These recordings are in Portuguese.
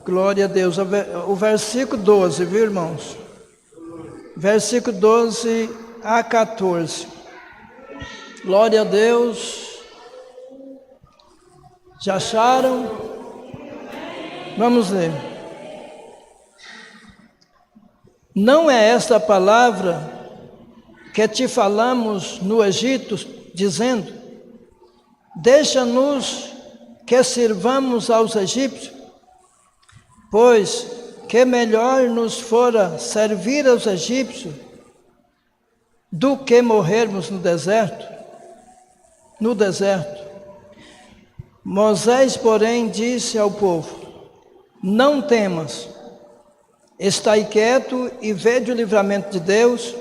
Glória a Deus. O versículo 12, viu, irmãos? Versículo 12 a 14. Glória a Deus. Já acharam? Vamos ler. Não é esta palavra que te falamos no Egito, dizendo: deixa-nos que sirvamos aos egípcios, pois que melhor nos fora servir aos egípcios do que morrermos no deserto. Moisés, porém, disse ao povo: não temas, estai quieto e vede o livramento de Deus,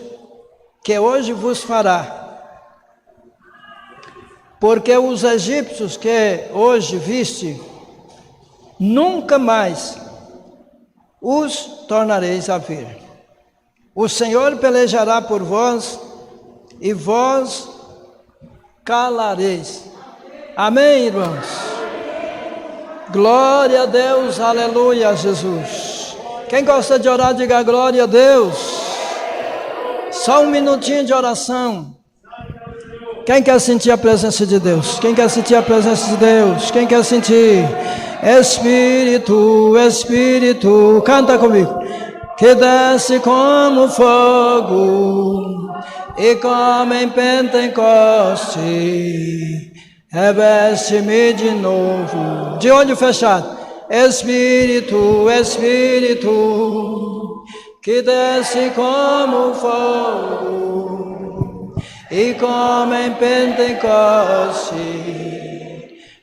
que hoje vos fará. Porque os egípcios que hoje viste, nunca mais os tornareis a ver. O Senhor pelejará por vós, e vós calareis. Amém, irmãos? Glória a Deus, aleluia a Jesus. Quem gosta de orar, diga glória a Deus. Só um minutinho de oração. Quem quer sentir a presença de Deus? Quem quer sentir a presença de Deus? Quem quer sentir? Espírito, Espírito, canta comigo. Que desce como fogo e como em Pentecoste, reveste-me de novo. De olho fechado. Espírito, Espírito, que desce como fogo e como em Pentecoste,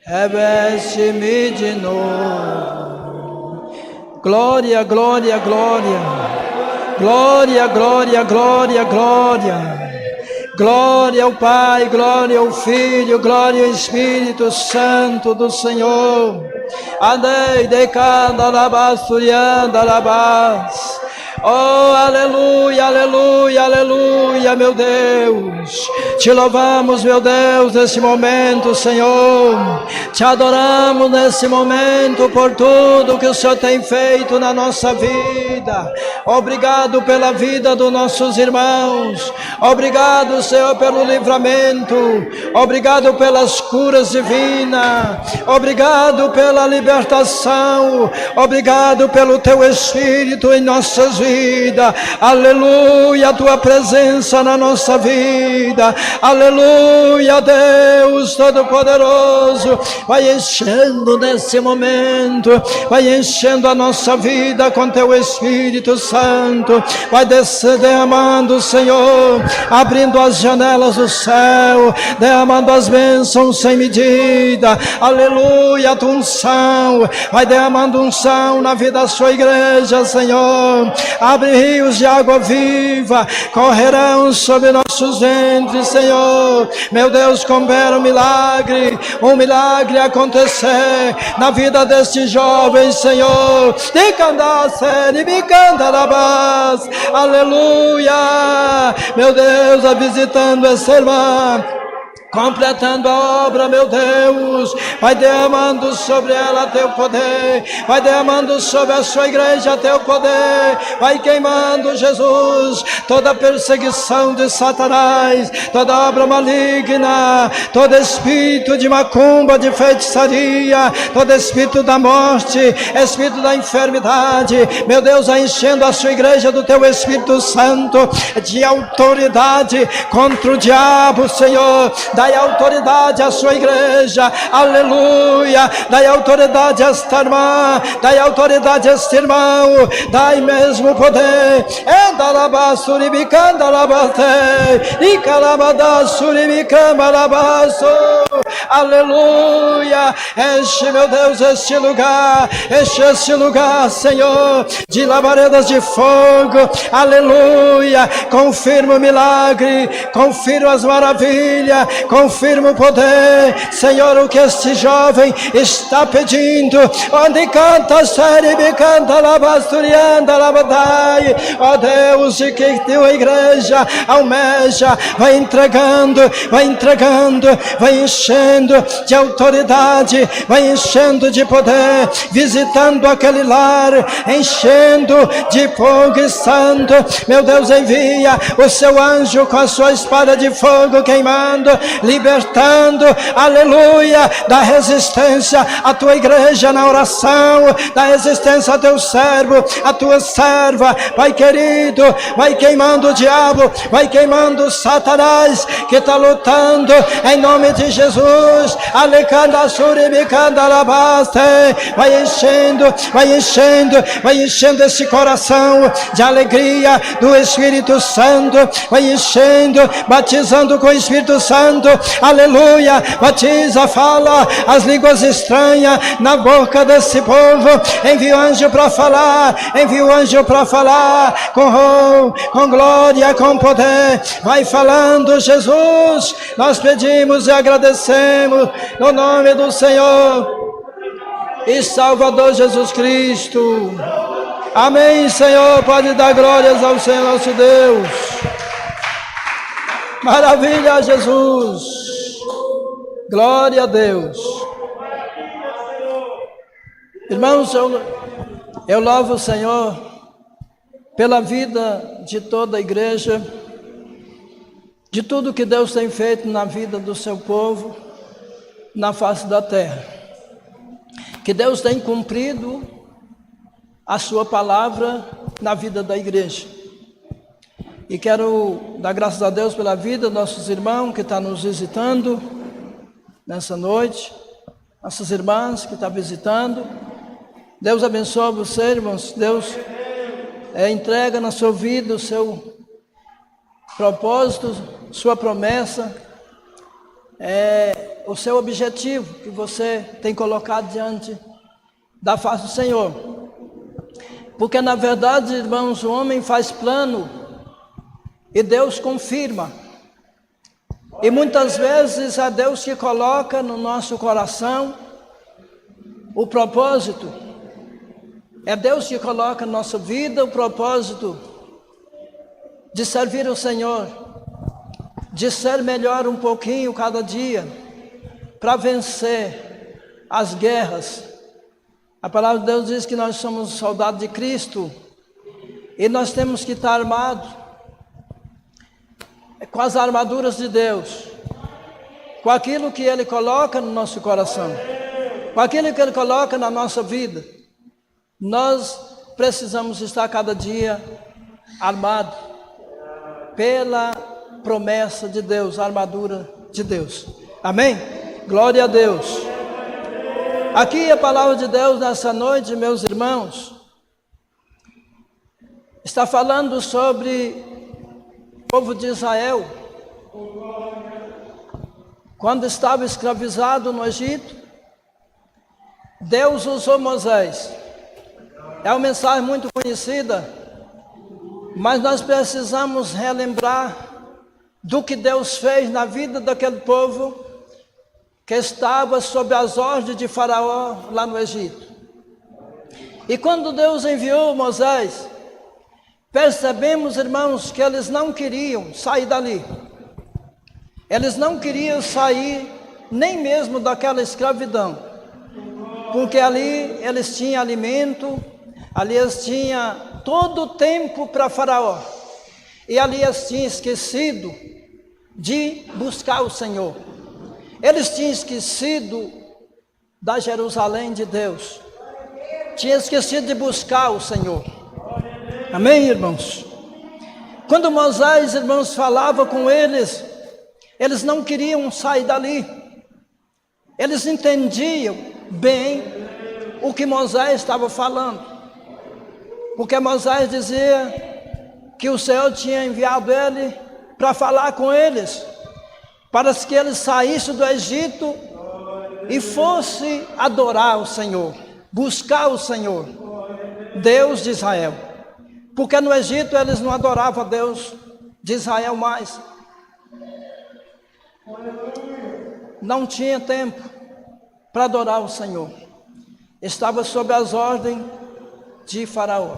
reveste-me de novo. Glória, glória, glória. Glória, glória, glória, glória. Glória ao Pai, glória ao Filho, glória ao Espírito Santo do Senhor. Andei de cada labasturianda alabás. Oh, aleluia, aleluia, aleluia, meu Deus. Te louvamos, meu Deus, nesse momento, Senhor. Te adoramos nesse momento por tudo que o Senhor tem feito na nossa vida. Obrigado pela vida dos nossos irmãos. Obrigado, Senhor, pelo livramento. Obrigado pelas curas divinas. Obrigado pela libertação. Obrigado pelo Teu Espírito em nossas vidas. Aleluia, a Tua presença na nossa vida. Aleluia, Deus Todo-Poderoso. Vai enchendo nesse momento. Vai enchendo a nossa vida com Teu Espírito Santo. Vai derramando, Senhor, abrindo as janelas do céu, derramando as bênçãos sem medida. Aleluia, a Tua unção. Vai derramando unção na vida da Sua igreja, Senhor. Abre rios de água viva, correrão sobre nossos ventres, Senhor. Meu Deus, coopera um milagre acontecer na vida deste jovem, Senhor. Aleluia, meu Deus, visitando essa irmã, completando a obra, meu Deus. Vai derramando sobre ela Teu poder. Vai derramando sobre a Sua igreja Teu poder. Vai queimando, Jesus, toda perseguição de Satanás, toda obra maligna, todo espírito de macumba, de feitiçaria, todo espírito da morte, espírito da enfermidade. Meu Deus, vai enchendo a Sua igreja do Teu Espírito Santo, de autoridade contra o diabo, Senhor. Dai autoridade à Sua igreja, aleluia. Dai autoridade a esta irmã, dai autoridade a este irmão, dai mesmo poder. Aleluia. Enche, meu Deus, este lugar, enche este lugar, Senhor, de labaredas de fogo. Aleluia. Confirma o milagre, confirma as maravilhas, confirma o poder, Senhor, o que este jovem está pedindo. Onde canta, Seribe, canta, Labasturianda, Labadai. Ó Deus, e que tua igreja almeja, vai entregando, vai enchendo de autoridade, vai enchendo de poder, visitando aquele lar, enchendo de fogo e santo. Meu Deus, envia o seu anjo com a sua espada de fogo queimando, libertando, aleluia, da resistência a tua igreja na oração, da resistência a teu servo, a tua serva. Pai querido, vai queimando o diabo, vai queimando Satanás que está lutando, em nome de Jesus. Alecanda suribicanda labaste, vai enchendo esse coração de alegria do Espírito Santo, vai enchendo, batizando com o Espírito Santo, aleluia. Batiza, fala as línguas estranhas na boca desse povo. Envia o anjo para falar, com glória, com poder. Vai falando, Jesus. Nós pedimos e agradecemos no nome do Senhor e Salvador Jesus Cristo. Amém, Senhor. Pode dar glórias ao Senhor nosso Deus. Maravilha, Jesus. Glória a Deus. Irmãos, eu louvo o Senhor pela vida de toda a igreja, de tudo que Deus tem feito na vida do seu povo, na face da terra. Que Deus tem cumprido a sua palavra na vida da igreja. E quero dar graças a Deus pela vida dos nossos irmãos que estão nos visitando nessa noite, nossas irmãs que estão visitando. Deus abençoe você, irmãos. Deus entrega na sua vida o seu propósito, sua promessa, o seu objetivo que você tem colocado diante da face do Senhor. Porque na verdade, irmãos, o homem faz plano e Deus confirma. E muitas vezes é Deus que coloca no nosso coração o propósito. É Deus que coloca na nossa vida o propósito de servir o Senhor, de ser melhor um pouquinho cada dia, para vencer as guerras. A palavra de Deus diz que nós somos soldados de Cristo e nós temos que estar armados com as armaduras de Deus, com aquilo que Ele coloca no nosso coração, com aquilo que Ele coloca na nossa vida. Nós precisamos estar cada dia armados pela promessa de Deus, a armadura de Deus. Amém? Glória a Deus. Aqui a palavra de Deus nessa noite, meus irmãos, está falando sobre o povo de Israel, quando estava escravizado no Egito. Deus usou Moisés. É uma mensagem muito conhecida, mas nós precisamos relembrar do que Deus fez na vida daquele povo que estava sob as ordens de Faraó lá no Egito. E quando Deus enviou Moisés, percebemos, irmãos, que eles não queriam sair dali. Eles não queriam sair nem mesmo daquela escravidão, porque ali eles tinham alimento, ali eles tinham todo o tempo para Faraó, e ali eles tinham esquecido de buscar o Senhor. Eles tinham esquecido da Jerusalém de Deus, tinham esquecido de buscar o Senhor. Amém, irmãos? Quando Moisés, irmãos, falava com eles, eles não queriam sair dali. Eles entendiam bem o que Moisés estava falando, porque Moisés dizia que o Senhor tinha enviado ele para falar com eles, para que eles saíssem do Egito e fossem adorar o Senhor, buscar o Senhor, Deus de Israel. Porque no Egito eles não adoravam a Deus de Israel mais. não tinha tempo para adorar o Senhor. Estava sob as ordens de Faraó.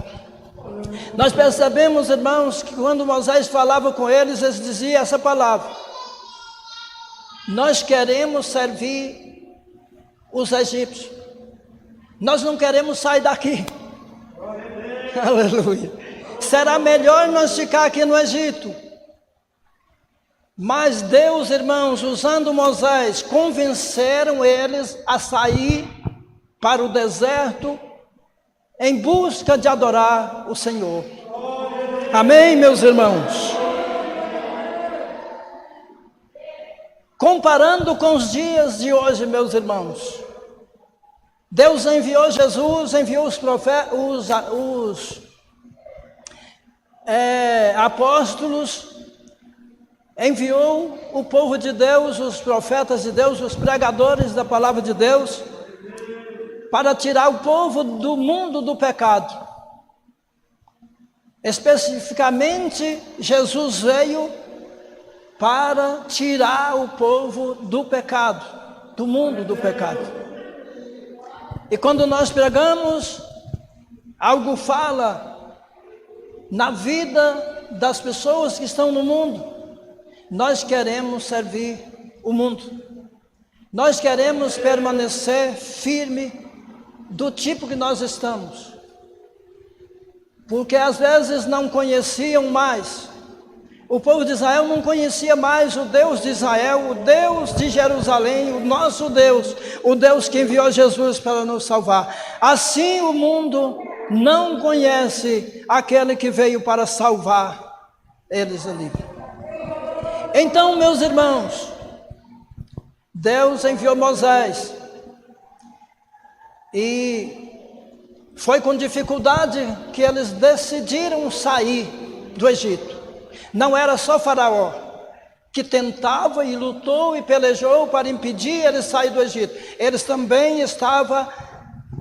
Nós percebemos, irmãos, que quando Moisés falava com eles dizia essa palavra: nós queremos servir os egípcios, nós não queremos sair daqui. Aleluia. Será melhor nós ficar aqui no Egito. Mas Deus, irmãos, usando Moisés, convenceram eles a sair para o deserto em busca de adorar o Senhor. Amém, meus irmãos? Comparando com os dias de hoje, meus irmãos, Deus enviou Jesus, enviou os profetas, os apóstolos, enviou o povo de Deus, os profetas de Deus, os pregadores da palavra de Deus, para tirar o povo do mundo do pecado. Especificamente, Jesus veio para tirar o povo do pecado, do mundo do pecado. E quando nós pregamos, algo fala na vida das pessoas que estão no mundo. Nós queremos servir o mundo. Nós queremos permanecer firme do tipo que nós estamos. Porque às vezes não conheciam mais. O povo de Israel não conhecia mais o Deus de Israel, o Deus de Jerusalém, o nosso Deus, o Deus que enviou Jesus para nos salvar. Assim o mundo não conhece aquele que veio para salvar eles ali. Então, meus irmãos, Deus enviou Moisés e foi com dificuldade que eles decidiram sair do Egito. Não era só Faraó que tentava e lutou e pelejou para impedir eles sair do Egito. Eles também estavam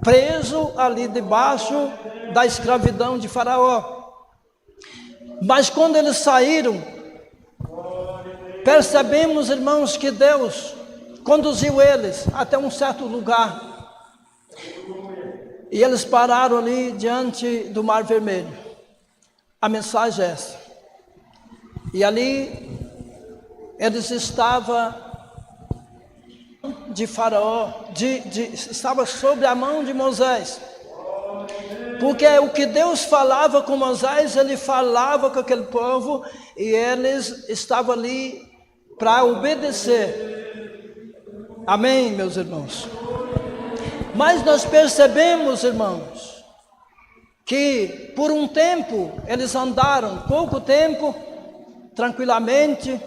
presos ali debaixo da escravidão de Faraó. Mas quando eles saíram, percebemos, irmãos, que Deus conduziu eles até um certo lugar. E eles pararam ali diante do Mar Vermelho. A mensagem é essa. E ali eles estavam de Faraó, estava sob a mão de Moisés. Porque o que Deus falava com Moisés, ele falava com aquele povo e eles estavam ali para obedecer. Amém, meus irmãos? Mas nós percebemos, irmãos, que por um tempo eles andaram, pouco tempo, tranquilamente,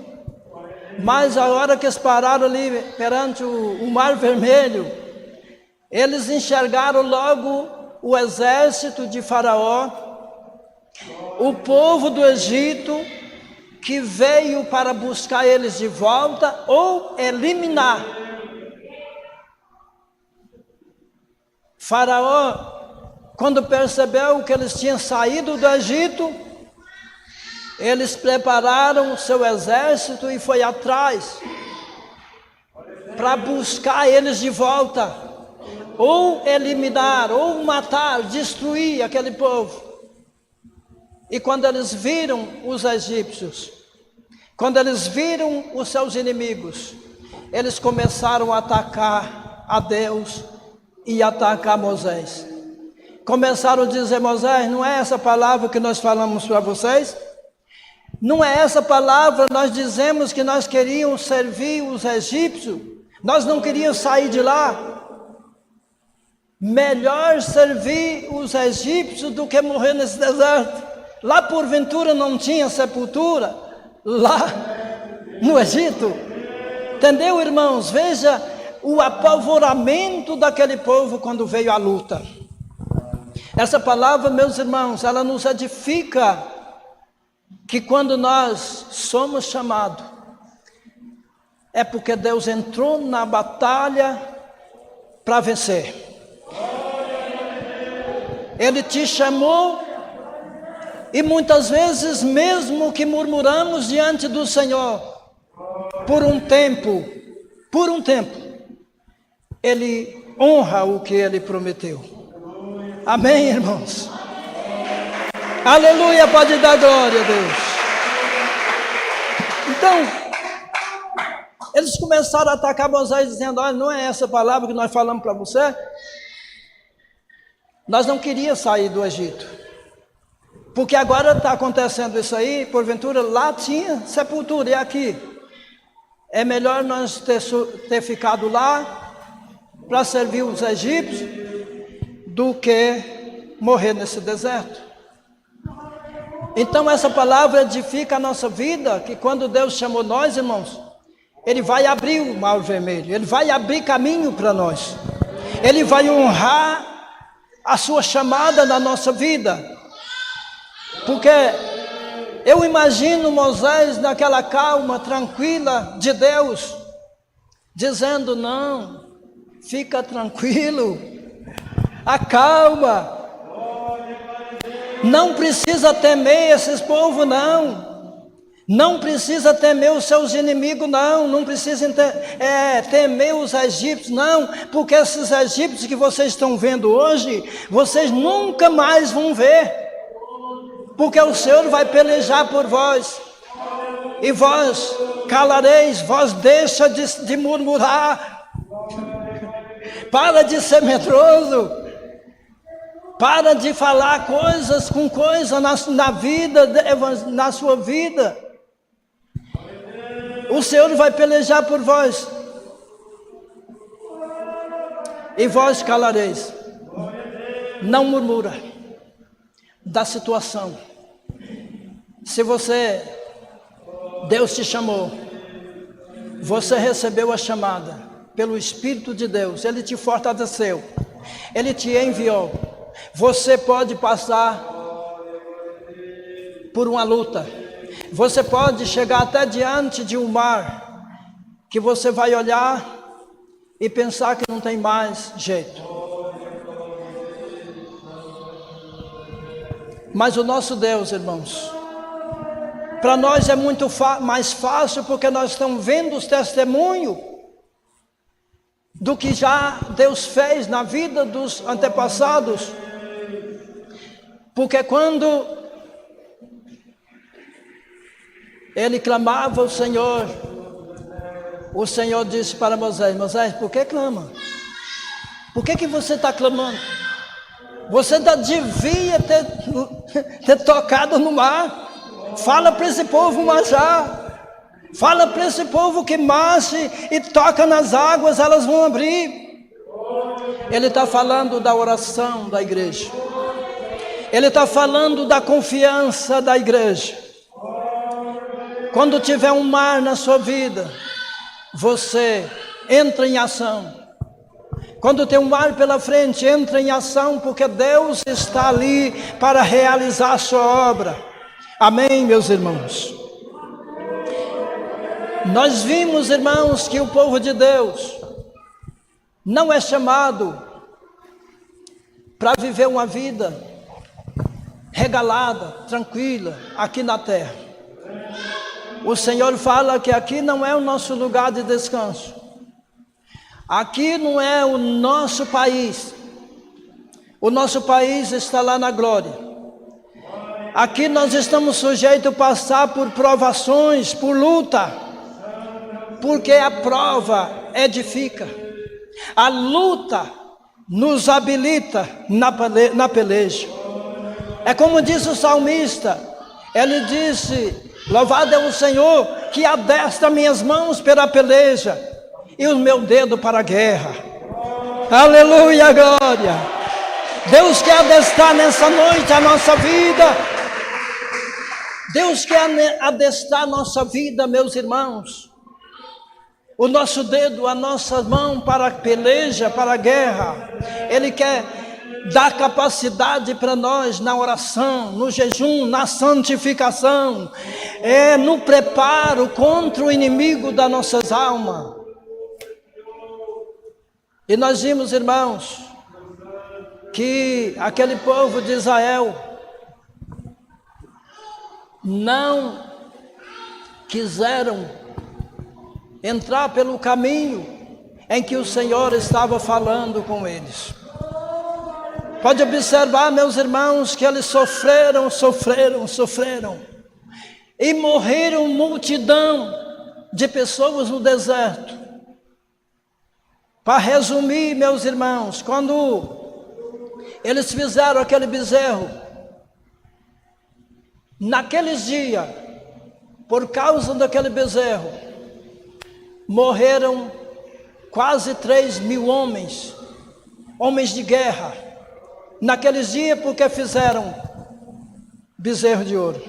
mas a hora que eles pararam ali perante o Mar Vermelho, eles enxergaram logo o exército de Faraó, o povo do Egito, que veio para buscar eles de volta ou eliminar. Faraó, quando percebeu que eles tinham saído do Egito, eles prepararam o seu exército e foi atrás para buscar eles de volta, ou eliminar, ou matar, destruir aquele povo. E quando eles viram os egípcios, quando eles viram os seus inimigos, eles começaram a atacar a Deus e atacar Moisés. Começaram a dizer: Moisés, não é essa palavra que nós falamos para vocês? Não é essa palavra, nós dizemos que nós queríamos servir os egípcios, nós não queríamos sair de lá. Melhor servir os egípcios do que morrer nesse deserto. Lá porventura não tinha sepultura, lá no Egito. Entendeu, irmãos? Veja o apavoramento daquele povo quando veio a luta. Essa palavra, meus irmãos, ela nos edifica que quando nós somos chamados, é porque Deus entrou na batalha para vencer. Ele te chamou e muitas vezes, mesmo que murmuramos diante do Senhor, por um tempo, ele honra o que ele prometeu. Amém, irmãos? Aleluia, pode dar glória a Deus. Então, eles começaram a atacar Moisés dizendo: olha, não é essa palavra que nós falamos para você? Nós não queríamos sair do Egito. Porque agora está acontecendo isso aí, porventura lá tinha sepultura, e aqui é melhor nós ter ficado lá para servir os egípcios do que morrer nesse deserto. Então essa palavra edifica a nossa vida, que quando Deus chamou nós, irmãos, Ele vai abrir o mar vermelho, Ele vai abrir caminho para nós, Ele vai honrar a sua chamada na nossa vida. Porque eu imagino Moisés naquela calma tranquila de Deus, dizendo: não, fica tranquilo, acalma, não precisa temer esses povos, não precisa temer os seus inimigos, não precisa temer os egípcios, não, porque esses egípcios que vocês estão vendo hoje, vocês nunca mais vão ver. Porque o Senhor vai pelejar por vós, e vós calareis, vós deixa de murmurar, para de ser medroso, para de falar coisas com coisa na vida, na sua vida. O Senhor vai pelejar por vós, e vós calareis, não murmura da situação. Se Deus te chamou, você recebeu a chamada pelo Espírito de Deus, Ele te fortaleceu, Ele te enviou. Você pode passar por uma luta, você pode chegar até diante de um mar, que você vai olhar e pensar que não tem mais jeito. Mas o nosso Deus, irmãos, para nós é muito mais fácil, porque nós estamos vendo os testemunhos do que já Deus fez na vida dos antepassados. Porque quando ele clamava ao Senhor, o Senhor disse para Moisés: Moisés, por que clama? Por que você está clamando? Você já devia ter tocado no mar. Fala para esse povo marchar. Fala para esse povo que marche e toca nas águas, elas vão abrir. Ele está falando da oração da igreja. Ele está falando da confiança da igreja. Quando tiver um mar na sua vida, você entra em ação. Quando tem um mar pela frente, entra em ação, porque Deus está ali para realizar a sua obra. Amém, meus irmãos? Nós vimos, irmãos, que o povo de Deus não é chamado para viver uma vida regalada, tranquila, aqui na terra. O Senhor fala que aqui não é o nosso lugar de descanso. Aqui não é o nosso país. O nosso país está lá na glória. Aqui nós estamos sujeitos a passar por provações, por luta. Porque a prova edifica. A luta nos habilita na peleja. É como disse o salmista. Ele disse: louvado é o Senhor que adestra minhas mãos pela peleja e o meu dedo para a guerra. Aleluia, glória. Deus quer adestrar nessa noite a nossa vida. Deus quer adestrar a nossa vida, meus irmãos. O nosso dedo, a nossa mão para a peleja, para a guerra. Ele quer dar capacidade para nós na oração, no jejum, na santificação, no preparo contra o inimigo das nossas almas. E nós vimos, irmãos, que aquele povo de Israel não quiseram entrar pelo caminho em que o Senhor estava falando com eles. Pode observar, meus irmãos, que eles sofreram, e morreram multidão de pessoas no deserto. Para resumir, meus irmãos, quando eles fizeram aquele bezerro, naqueles dias, por causa daquele bezerro, morreram quase 3.000 homens de guerra, naqueles dias, porque fizeram bezerro de ouro.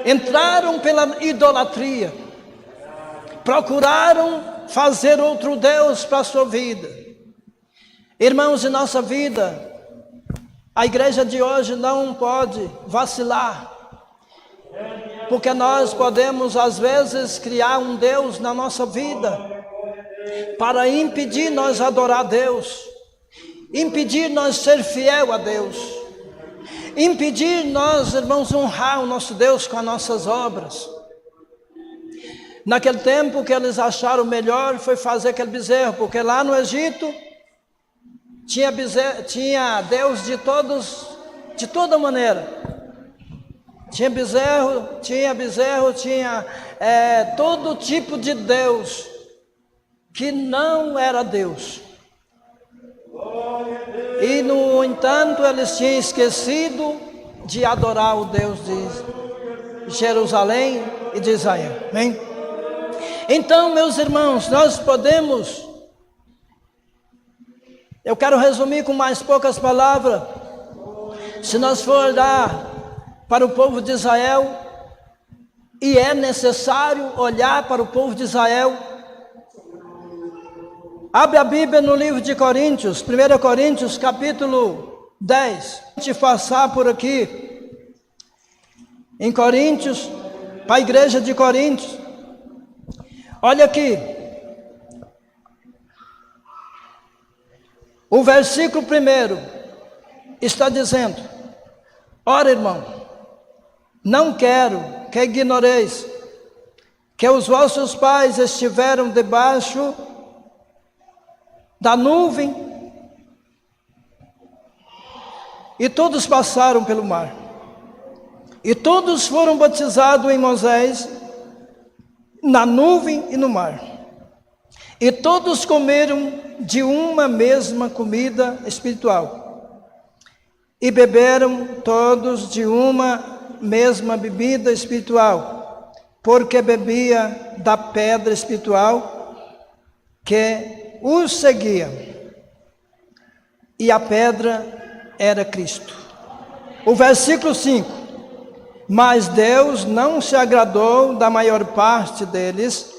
Entraram pela idolatria, procuraram fazer outro Deus para a sua vida. Irmãos, em nossa vida, a igreja de hoje não pode vacilar, porque nós podemos às vezes criar um Deus na nossa vida, para impedir nós adorar a Deus, impedir nós ser fiel a Deus, impedir nós, irmãos, honrar o nosso Deus com as nossas obras. Naquele tempo, o que eles acharam melhor foi fazer aquele bezerro, porque lá no Egito tinha Deus de toda maneira. Tinha bezerro, tinha todo tipo de Deus que não era Deus. E no entanto, eles tinham esquecido de adorar o Deus de Jerusalém e de Israel. Amém? Então, meus irmãos, nós podemos, eu quero resumir com mais poucas palavras. Se nós for olhar para o povo de Israel, e é necessário olhar para o povo de Israel, abre a Bíblia no livro de Coríntios, 1 Coríntios capítulo 10, a gente passar por aqui, em Coríntios, para a igreja de Coríntios. Olha aqui, o versículo 1 está dizendo: ora, irmão, não quero que ignoreis que os vossos pais estiveram debaixo da nuvem e todos passaram pelo mar, e todos foram batizados em Moisés, na nuvem e no mar, e todos comeram de uma mesma comida espiritual, e beberam todos de uma mesma bebida espiritual, porque bebia da pedra espiritual que os seguia, e a pedra era Cristo. O versículo 5: mas Deus não se agradou da maior parte deles,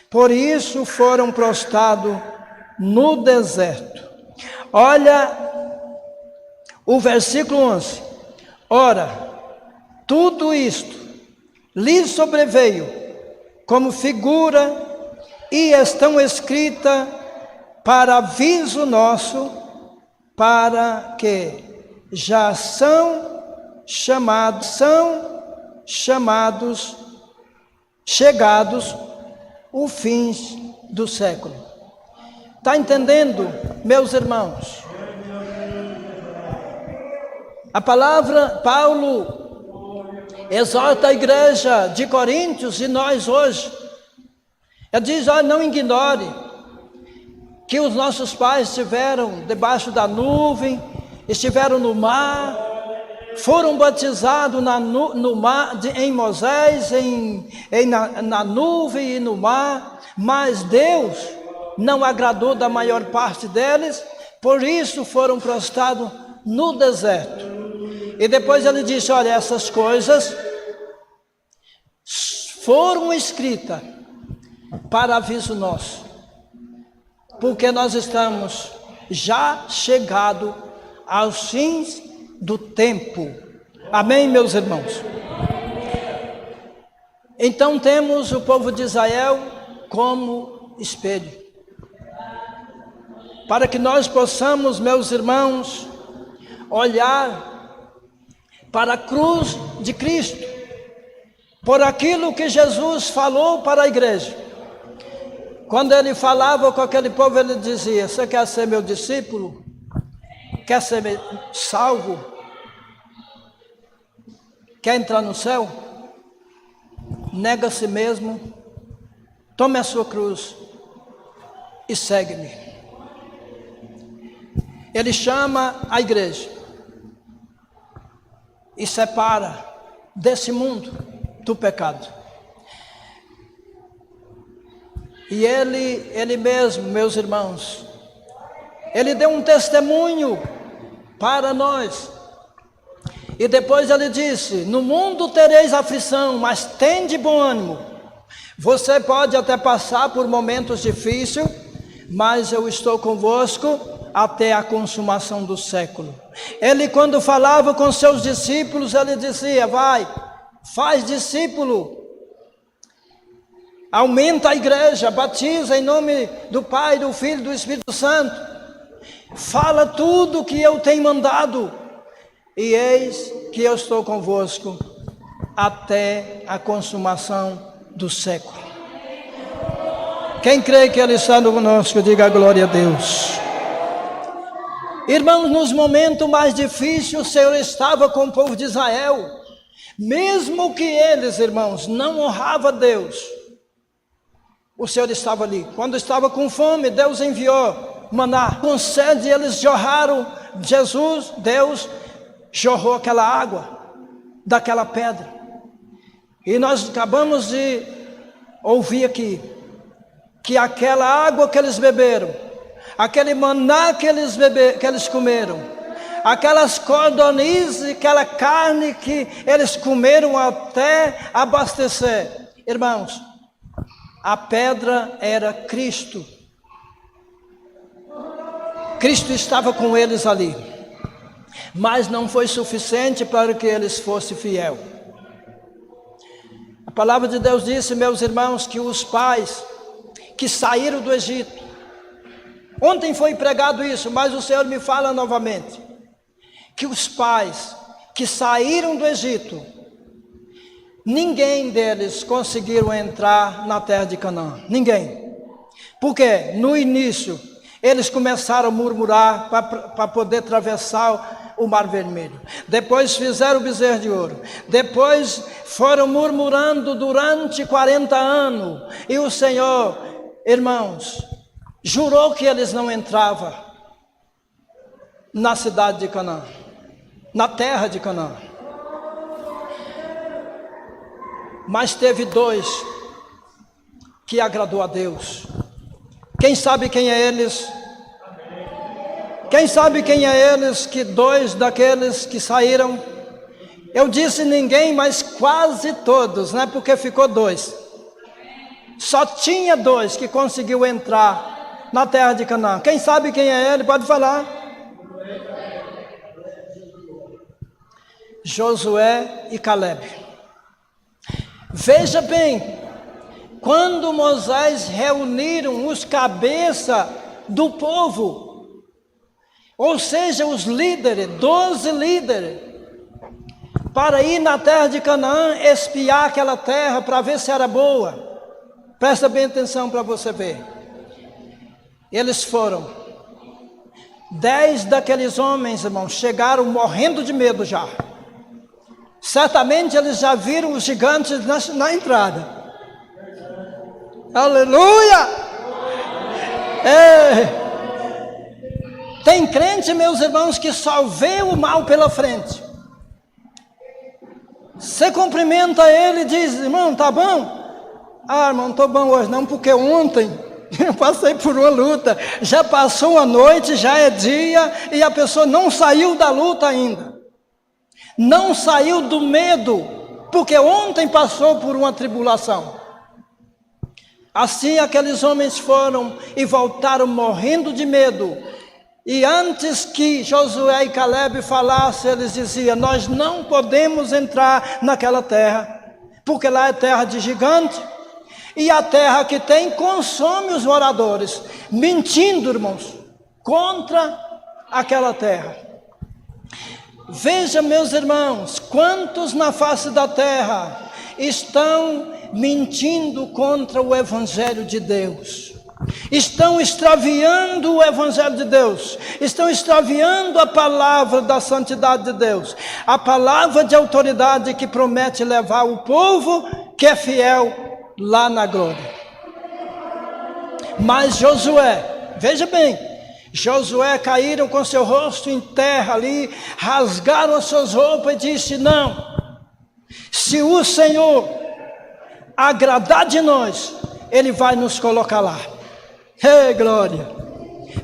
por isso foram prostrados no deserto. Olha o versículo 11: ora, tudo isto lhes sobreveio como figura, e estão escritas para aviso nosso, para que já são chegados o fim do século. Está entendendo, meus irmãos? A palavra, Paulo exorta a igreja de Coríntios e nós hoje. Ele diz: olha, não ignore que os nossos pais estiveram debaixo da nuvem, estiveram no mar, foram batizados no mar, em Moisés, na nuvem e no mar, mas Deus não agradou da maior parte deles, por isso foram prostrados no deserto. E depois ele disse: olha, essas coisas foram escritas para aviso nosso, porque nós estamos já chegados aos fins do tempo. Amém, meus irmãos? Então temos o povo de Israel como espelho, para que nós possamos, meus irmãos, olhar para a cruz de Cristo, por aquilo que Jesus falou para a igreja. Quando ele falava com aquele povo, ele dizia: você quer ser meu discípulo? Quer ser salvo? Quer entrar no céu? Nega a si mesmo, tome a sua cruz e segue-me. Ele chama a igreja e separa desse mundo do pecado. E ele mesmo, meus irmãos, ele deu um testemunho para nós. E depois ele disse: no mundo tereis aflição, mas tende bom ânimo. Você pode até passar por momentos difíceis, mas eu estou convosco até a consumação do século. Ele, quando falava com seus discípulos, ele dizia: vai, faz discípulo, aumenta a igreja, batiza em nome do Pai, do Filho e do Espírito Santo, fala tudo o que eu tenho mandado, e eis que eu estou convosco até a consumação do século. Quem crê que Ele está conosco, diga glória a Deus. Irmãos, nos momentos mais difíceis, o Senhor estava com o povo de Israel, mesmo que eles, irmãos, não honravam a Deus, o Senhor estava ali. Quando estava com fome, Deus enviou maná. Com sede, eles jorraram, Deus jorrou aquela água daquela pedra. E nós acabamos de ouvir aqui que aquela água que eles beberam, aquele maná que eles comeram, aquelas codornizes, aquela carne que eles comeram até abastecer, irmãos, a pedra era Cristo. Cristo estava com eles ali, mas não foi suficiente para que eles fossem fiéis. A palavra de Deus disse, meus irmãos, que os pais que saíram do Egito, ontem foi pregado isso, mas o Senhor me fala novamente, que os pais que saíram do Egito, ninguém deles conseguiram entrar na terra de Canaã, ninguém. Porque no início eles começaram a murmurar para poder atravessar o Mar Vermelho. Depois fizeram o bezerro de ouro. Depois foram murmurando durante 40 anos. E o Senhor, irmãos, jurou que eles não entravam na cidade de Canaã, na terra de Canaã. Mas teve dois que agradou a Deus. Quem sabe quem é eles? Quem sabe quem é eles? Que dois daqueles que saíram, eu disse ninguém, mas quase todos, né? Porque ficou dois. Só tinha dois que conseguiu entrar na terra de Canaã. Quem sabe quem é ele? Pode falar. Josué e Caleb. Veja bem, quando Moisés reuniram os cabeças do povo, ou seja, os líderes, 12 líderes, para ir na terra de Canaã, espiar aquela terra para ver se era boa. Presta bem atenção para você ver. Eles foram. 10 daqueles homens, irmãos, chegaram morrendo de medo já. Certamente eles já viram os gigantes na entrada. Aleluia! Tem crente, meus irmãos, que só vê o mal pela frente. Você cumprimenta ele e diz: irmão, tá bom? Ah, irmão, não estou bom hoje não, porque ontem eu passei por uma luta. Já passou a noite, já é dia, e a pessoa não saiu da luta ainda. Não saiu do medo, porque ontem passou por uma tribulação. Assim aqueles homens foram e voltaram morrendo de medo. E antes que Josué e Caleb falassem, eles diziam: nós não podemos entrar naquela terra, porque lá é terra de gigante, e a terra que tem consome os moradores. Mentindo, irmãos, contra aquela terra. Veja, meus irmãos, quantos na face da terra estão mentindo contra o Evangelho de Deus. estão extraviando o Evangelho de Deus, estão extraviando a palavra da santidade de Deus, a palavra de autoridade que promete levar o povo que é fiel lá na glória. Mas Josué, veja bem, Josué caíram com seu rosto em terra ali, rasgaram as suas roupas e disse: não, se o Senhor agradar de nós, Ele vai nos colocar lá. Ei, glória!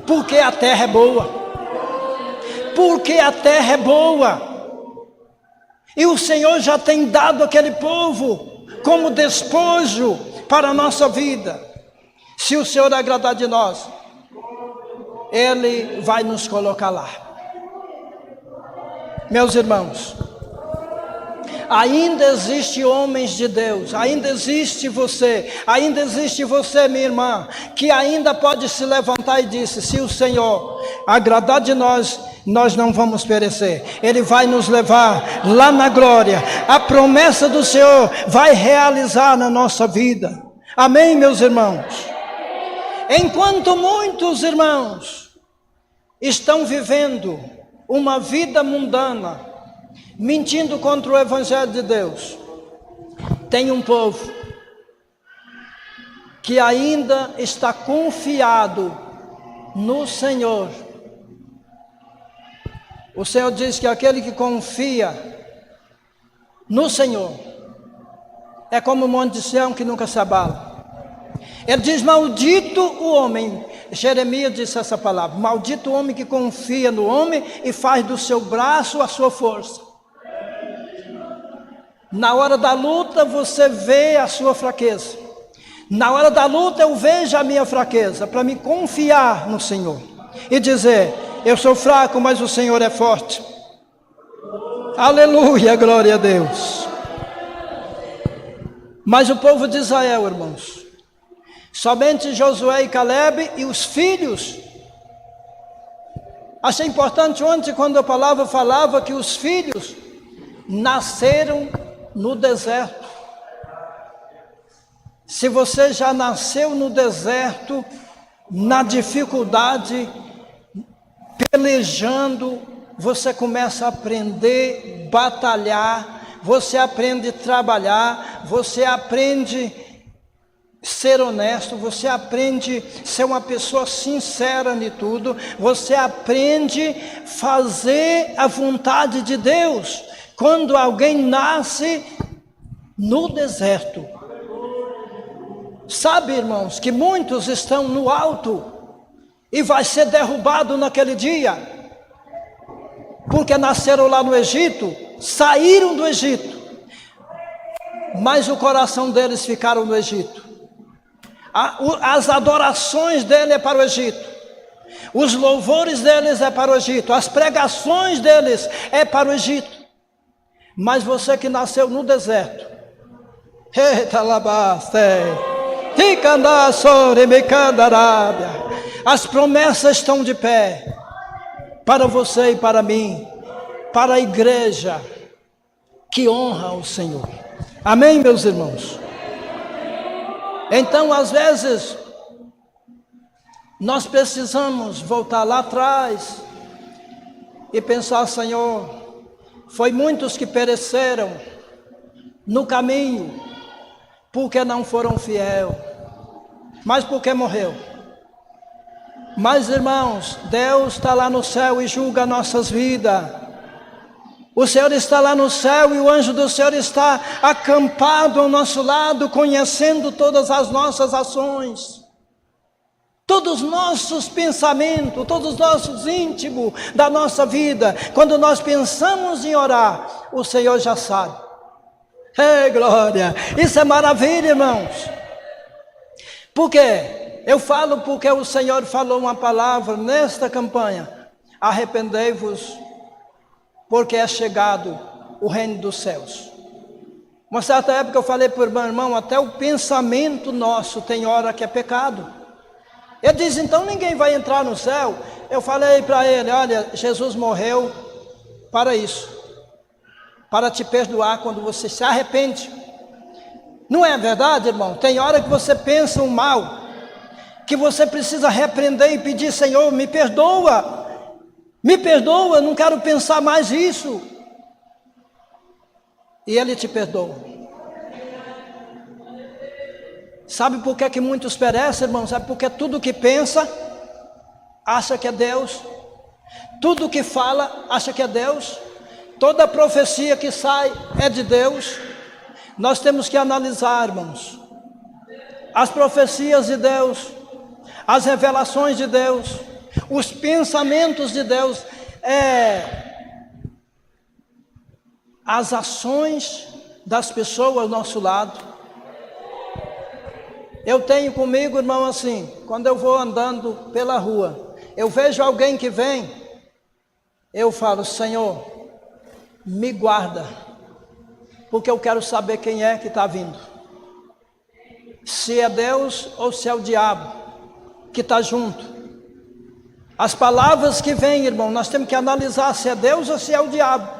Porque a terra é boa. Porque a terra é boa. E o Senhor já tem dado aquele povo como despojo para a nossa vida. Se o Senhor agradar de nós, Ele vai nos colocar lá. Meus irmãos, ainda existe homens de Deus, ainda existe você, minha irmã, que ainda pode se levantar e dizer: se o Senhor agradar de nós, nós não vamos perecer, Ele vai nos levar lá na glória, a promessa do Senhor vai realizar na nossa vida. Amém, meus irmãos? Enquanto muitos irmãos estão vivendo uma vida mundana, mentindo contra o Evangelho de Deus, tem um povo que ainda está confiado no Senhor. O Senhor diz que aquele que confia no Senhor é como o monte de Sião que nunca se abala. Ele diz: maldito o homem, Jeremias disse essa palavra, maldito o homem que confia no homem e faz do seu braço a sua força. Na hora da luta você vê a sua fraqueza. Na hora da luta eu vejo a minha fraqueza, para me confiar no Senhor e dizer: eu sou fraco, mas o Senhor é forte. Aleluia, glória a Deus. Mas o povo de Israel, irmãos, somente Josué e Caleb e os filhos. Achei importante ontem quando a palavra falava que os filhos nasceram no deserto. Se você já nasceu no deserto, na dificuldade, pelejando, você começa a aprender a batalhar, você aprende a trabalhar, você aprende a ser honesto, você aprende a ser uma pessoa sincera em tudo, você aprende a fazer a vontade de Deus. Quando alguém nasce no deserto, sabe, irmãos, que muitos estão no alto e vai ser derrubado naquele dia, porque nasceram lá no Egito, saíram do Egito, mas o coração deles ficaram no Egito. As adorações dele é para o Egito, os louvores deles é para o Egito, as pregações deles é para o Egito. Mas você que nasceu no deserto, as promessas estão de pé para você e para mim, para a igreja que honra o Senhor. Amém, meus irmãos? Então, às vezes, nós precisamos voltar lá atrás e pensar: Senhor, foi muitos que pereceram no caminho, porque não foram fiéis, mas porque morreu. Mas, irmãos, Deus está lá no céu e julga nossas vidas. O Senhor está lá no céu e o anjo do Senhor está acampado ao nosso lado, conhecendo todas as nossas ações, todos os nossos pensamentos, todos os nossos íntimos da nossa vida. Quando nós pensamos em orar, o Senhor já sabe. Ei, glória! Isso é maravilha, irmãos. Por quê? Eu falo porque o Senhor falou uma palavra nesta campanha: arrependei-vos, porque é chegado o reino dos céus. Uma certa época eu falei para o irmão: até o pensamento nosso tem hora que é pecado. Ele diz: então ninguém vai entrar no céu. Eu falei para ele: olha, Jesus morreu para isso, para te perdoar quando você se arrepende. Não é verdade, irmão? Tem hora que você pensa um mal, que você precisa repreender e pedir: Senhor, me perdoa, não quero pensar mais isso. E Ele te perdoa. Sabe por que muitos perecem, irmão? Sabe porque tudo que pensa, acha que é Deus. Tudo que fala, acha que é Deus. Toda profecia que sai é de Deus. Nós temos que analisar, irmãos, as profecias de Deus, as revelações de Deus, os pensamentos de Deus, as ações das pessoas ao nosso lado. Eu tenho comigo, irmão, assim, quando eu vou andando pela rua, eu vejo alguém que vem, eu falo: Senhor, me guarda, porque eu quero saber quem é que está vindo. Se é Deus ou se é o diabo que está junto. As palavras que vêm, irmão, nós temos que analisar se é Deus ou se é o diabo.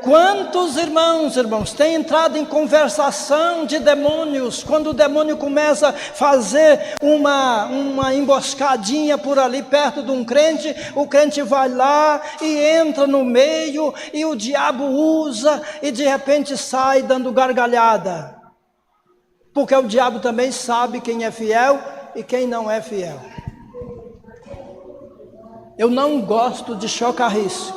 Quantos irmãos, têm entrado em conversação de demônios, quando o demônio começa a fazer uma emboscadinha por ali perto de um crente, o crente vai lá e entra no meio, e o diabo usa, e de repente sai dando gargalhada, porque o diabo também sabe quem é fiel e quem não é fiel. Eu não gosto de chocarrice.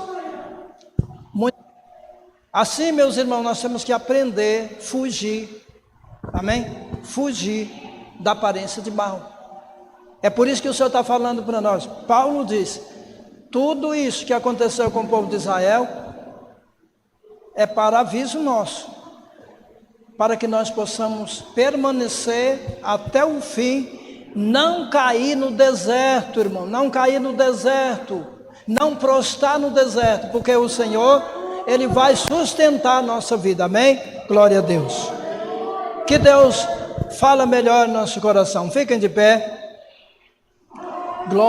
Assim, meus irmãos, nós temos que aprender a fugir, amém? Fugir da aparência de mal. É por isso que o Senhor está falando para nós. Paulo diz: tudo isso que aconteceu com o povo de Israel é para aviso nosso, para que nós possamos permanecer até o fim, não cair no deserto, irmão, não cair no deserto, não prostrar no deserto, porque o Senhor, Ele vai sustentar a nossa vida, amém? Glória a Deus. Que Deus fala melhor no nosso coração. Fiquem de pé.